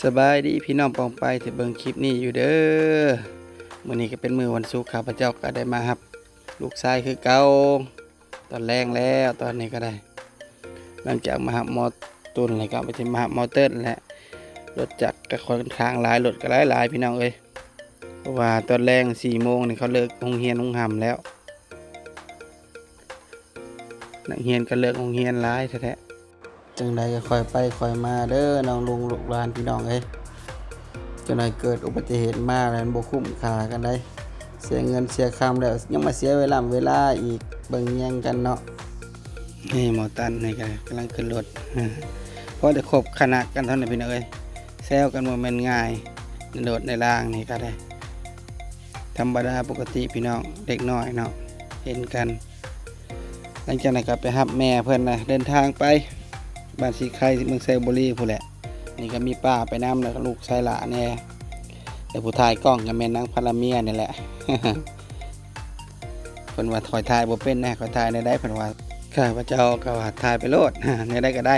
สบายดีพี่น้องปองไปที่เบิ่งคลิปนี้อยู่เด้อมื้อนี้ก็เป็นมื้อวันศุกร์ข้าพเจ้าก็ได้มารับลูกชายคือเก่าตอนแรงแล้วตอนนี้ก็ได้หลังจากมารับมอตุนแล้วก็ไปที่มารับมอเตอร์และรถจักรก็ค่อนข้างหลายรถก็หลายพี่น้องเอ้ยเพราะว่าตอนแรง4 โมงนี่เขาเลิกโรงเรียนโรงหำแล้วนักเรียนก็เลิกโรงเรียนหลายแท้ๆจังใดก็ค่อยไปค่อยมาเด้อน้องลุงลูกหลานพี่น้องเอ้ยจังใดเกิดอุบัติเหตุมาแล้วบ่คุ้มค่ากันได้เสียเงินเสียคำแล้วยังมาเสียเวลาอีกเบิ่งแย่งกันเนาะนี่หมอตันนี่ก็กำลังขึ้นรถพอได้ครบคณะกันเท่านั้นพี่น้องเอ้ยแซวกันบ่แม่นง่ายโดดในล่างนี่ก็ได้ธรรมดาปกติพี่น้องเด็กน้อยเนาะเห็นกันหลังจากนั้นก็ไปรับแม่เพิ่นนะเดินทางไปบ้านสีไข่เมืองไซบุรีพู้นแหละนี่ก็มีป้าไปน้ำแล้วก็ลูกชายหลานแน่แต่ผู้ถ่ายกล้องก็แม่นนางพลเมียนี่แหละ เพิ่นว่าถอยถ่ายบ่เป็นนะขอถ่ายได้เพิ่นว่าข้าพเจ้าก็ว่าถ่ายไปโลด ได้ก็ได้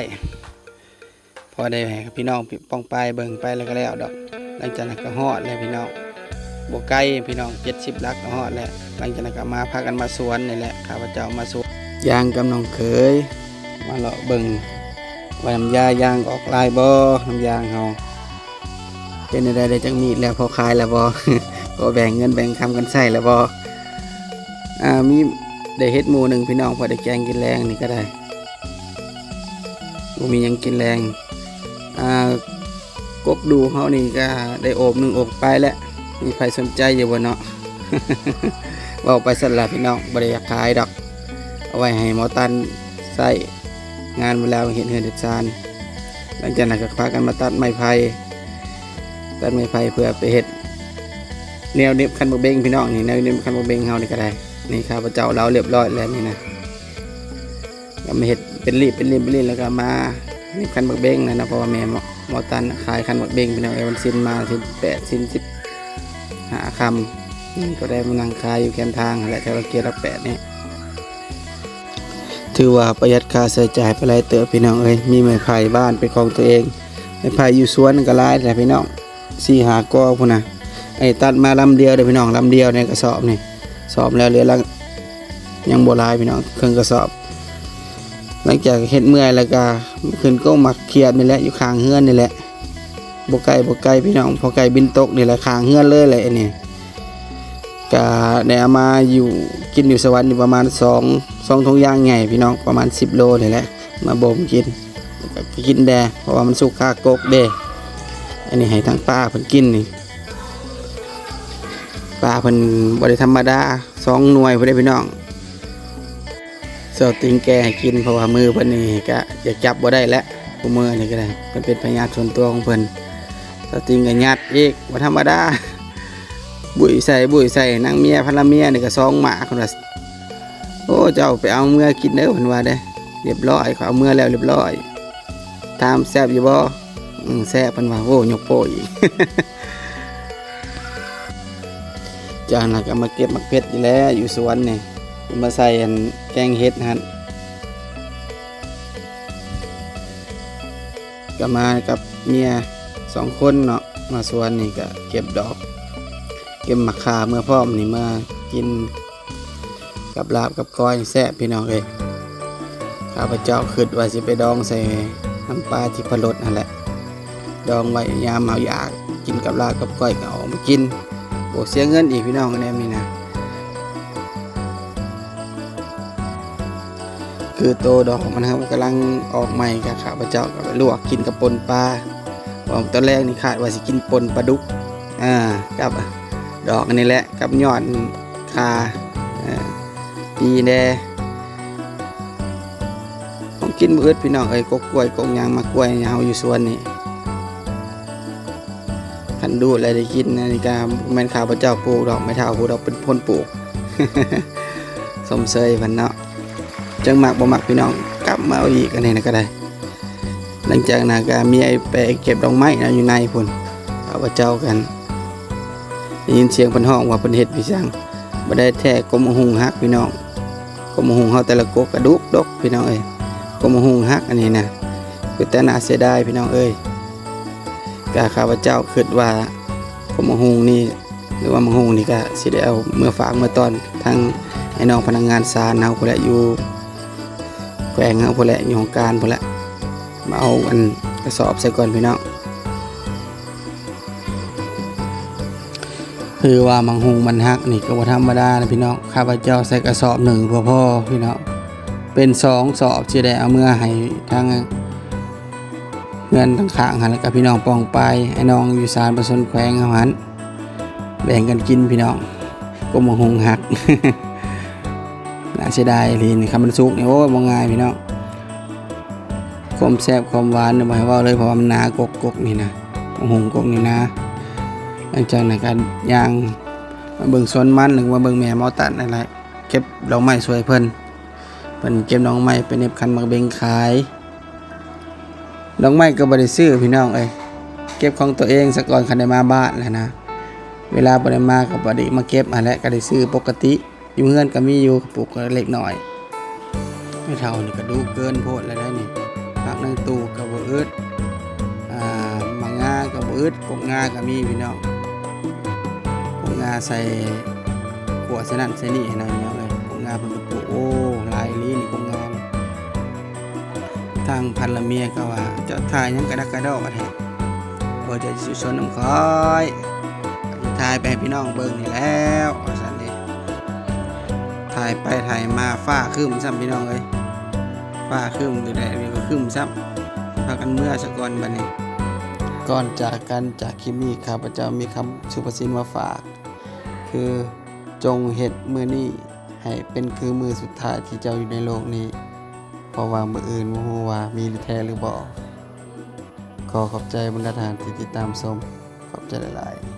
พอได้ให้พี่น้องป้องไปเบิ่งไปแล้วก็แล้วดอกหลังจากนั้นก็ฮอดแล้วพี่น้องบ่ไกลพี่น้อง70 ลักก็ฮอดแล้วหลังจากนั้นก็มาพากันมาสวนนี่แหละข้าพเจ้ามาสวนยางกับน้องเขยมาเลาะเบิ่งว่าน้ำยางออกลายบ่น้ำยางเฮาเป็นได้จังมีดแล้วพอขายแล้วบ่ พอแบ่งเงินแบ่งคำกันใช้แล้วบ่มีได้เฮ็ดหมูหนึ่งพี่น้องพอได้แกงกินแรงนี่ก็ได้บ่มีหยังกินแรงกกดูเฮานี่ก็ได้โอบ1 อบไปแล้วมีใครสนใจอยู่บ่เนาะ เว้าไปสั่นล่ะพี่น้องบ่ได้อยากขายดอกเอาไว้ให้หมอตันใช้งานเวลาเห็นเฮือนเฮ็ดซานหลังจากนั้นก็พากันมาตัดไม้ไผ่เพื่อไปเฮ็ดแนวเน็บคันบ่เบงพี่น้องนี่แนวเน็บคันบ่เบงเฮานี่ก็ได้นี่ข้าพเจ้าเราเรียบร้อยแล้วนี่นะก็มาเฮ็ดเป็นรีบแล้วก็มาเน็บคันบ่เบงนะเพราะว่าแม่หมอตันขายคันบ่เบงพี่น้องวันสิ้นมาสิ้น8สิ้น15ค่ำนี่ก็ได้มานั่งขายอยู่แคมทางและแถวเกียรติ8นี่ถือว่าประหยัดค่าใช้จ่ายไปหลายเติบพี่น้องเอ้ยมีไม้ไผ่บ้านเป็นของตัวเองไม้ไผ่อยู่สวนก็หลายแต่พี่น้อง4-5 กอพุ่นน่ะไอ้ตัดมาลำเดียวเด้อพี่น้องลำเดียวในกระสอบนี่สอบแล้วเหลือละยังบ่หลายพี่น้องเครื่องกระสอบหลังจากเฮ็ดเมื่อยแล้วก็ขึ้นก็มักเขียดนี่แหละอยู่ข้างเฮือนนี่แหละบ่ไกลพี่น้องพอไก่บินตกนี่แหละข้างเฮือนเลยแหละอันนี้ก็ได้เอามาอยู่กินอยู่สวรรค์อยู่ประมาณ2 ถุงยางใหญ่พี่น้องประมาณ10 โลนี่แหละมาบ่มกินก็กินแดเพราะว่ามันสุกคากกเด้อันนี้ให้ทั้งป้าเพิ่นกินนี่ป้าเพิ่นบ่ได้ธรรมดา2 หน่วยพุ่นเด้พี่น้องเจ้าติงแกให้กินเพราะว่ามือเพิ่นนี่ก็อยากจับบ่ได้แล้วผู้มือนี่ก็ได้เพิ่นเป็นพยาธิส่วนตัวของเพิ่นเจ้าติงก็ยัดอีกบ่ธรรมดาบุยใส่นางเมียภรรเมียนี่ก็2 หมาคนว่าโอ้เจ้าไปเอาเมื่อกินเด้อเพิ่นว่าเด้เรียบร้อยเขาเอาเมื่อแล้วเรียบร้อยถามแซ่บอยู่บ่แซ่บเพิ่นว่าโอ้ยกโป้อีก จากนั้นก็มาเก็บมักเพชรนี่แหละอยู่สวนนี่มาใส่แกงเห็ดหั่นก็มากับเมีย2 คนเนาะมาสวนนี่ก็เก็บดอกเก็บมะข่าเมื่อพร้อมนี่มากินกับลาบกับก้อยแซ่บพี่น้องเอ้ยข้าพเจ้าคิดว่าสิไปดองใส่น้ำปลาที่พะโล้นั่นแหละดองไว้ยามเมาอยากกินกับลาบกับก้อยก็เอามากินโอ้เสียเงินอีกพี่น้องแน่นี่นะคือโตดอกมันครับกำลังออกใหม่กับข้าพเจ้าก็ไปลวกกินกับปนปลาตอนแรกนี่คาดว่าสิกินปนปลาดุกกับดอกอันนี้แหละกับยอดคาปีแดต้องกินมื้อพี่น้องเอ้ยกกล้วยกงยางมากล้วยเฮาอยู่สวนนี่คันดูอะไรได้กินนี่ก็แม่นข้าพเจ้าปลูกดอกไม้เท้าผู้ดอกเป็นคนปลูก สมเสยเพิ่นเนาะจังมักบ่มักพี่น้องกลับมาเอาอีกอันนี้นะก็ได้หลังจากนั้นก็มีไอ้ไปเก็บดอกไม้นะอยู่ในพุ่นข้าพเจ้ากันได้ยินเสียงเพิ่นร้องว่าเพิ่นเฮ็ดพี่ช่างบ่ได้แท้กมหุงฮักพี่น้องกมหุงเฮาแต่ละกกกระดุกดกพี่น้องเอ้ยกมหุงฮักอันนี้นะคือแต่น่าเสียดายพี่น้องเอ้ย ก็ข้าพเจ้าคิดว่าผมมังหุงนี่หรือว่ามังหุงนี่ก็สิได้เอาเมื่อฝากเมื่อตอนทั้งไอ้น้องพนักงานศาลเฮาพุ่นแหละอยู่แขวงเฮาพุ่นแหละอยู่ของการพุ่นแหละมาเอาอันกระสอบใส่ก่อนพี่น้องคือว่ามังหุงมันฮักนี่ก็บ่ธรรมดานะพี่น้องข้าพเจ้าใส่กระสอบหนึ่งพอพี่น้องเป็น2สอบสิได้เอาเมื่อให้ทั้งเงินทั้งข้างหันแล้วก็พี่น้องปองไปไอ้น้องอยู่ศาลประชนแขวงเฮาหันแบ่งกันกินพี่น้องก็มังหุงฮัก น่าเสียดายลีนคำมันสุกนี่โอ้ยบ่ง่ายพี่น้องความแซ่บความหวานเนี่ยบ่ให้เว้าเลยเพราะว่ามันหนากกนี่นะมังหุงกกนี่นะหลังจากนั้นก็ย่างมาเบิ่งสวนมันหรือว่าเบิ่งแม่หมอตัดนั่นแหละเก็บดอกไม้สวยเพิ่นเก็บดอกไม้ไปเน็บคันมาเบ่งขายดอกไม้ก็บ่ได้ซื้อพี่น้องเอ้ยเก็บของตัวเองซะก่อนคันได้มาบ้านแล้วนะเวลาบ่ได้มาก็บ่ได้มาเก็บอันแหละก็ได้ซื้อปกติอยู่เฮือนก็มีอยู่ปลูกเล็กน้อยไม่เท่านี่ก็ดูเกินโพดแล้วได้นี่ผักในตู้ก็บ่อึดมังงาก็บ่อึดกงงาก็มีพี่น้องกงงาใส่ขวดใส่นั่นใส่นี่ให้หน่อยพี่น้องเอ้ยกงงาเพิ่นก็ปลูกโอ้หลายอีหลีนี่กงงาทางพันละเมียก็ว่าเจ้าทายยังกระดักกระดอกแท้บ่จะสิสวนน้ำค้อยถ่ายไปให้พี่น้องเบิ่งนี่แล้วว่าซั่นเด้ถ่ายไปถ่ายมาฟ้าครึ้มซ้ำพี่น้องเอ้ยฟ้าครึ้มอยู่ได้ก็ครึ้มซ้ำพากันเมื่อซะก่อนบัดนี้ก่อนจากกันจากคลิปนี้ข้าพเจ้ามีคำสุภาษิตมาฝากคือจงเฮ็ดมื้อนี้ให้เป็นคือมื้อสุดท้ายที่เจ้าอยู่ในโลกนี้เพราะว่ามื้ออื่นบ่ฮู้ว่ามีหรือแท้หรือบ่ขอขอบใจบรรดาทหารที่ติดตามชมขอบใจหลายๆ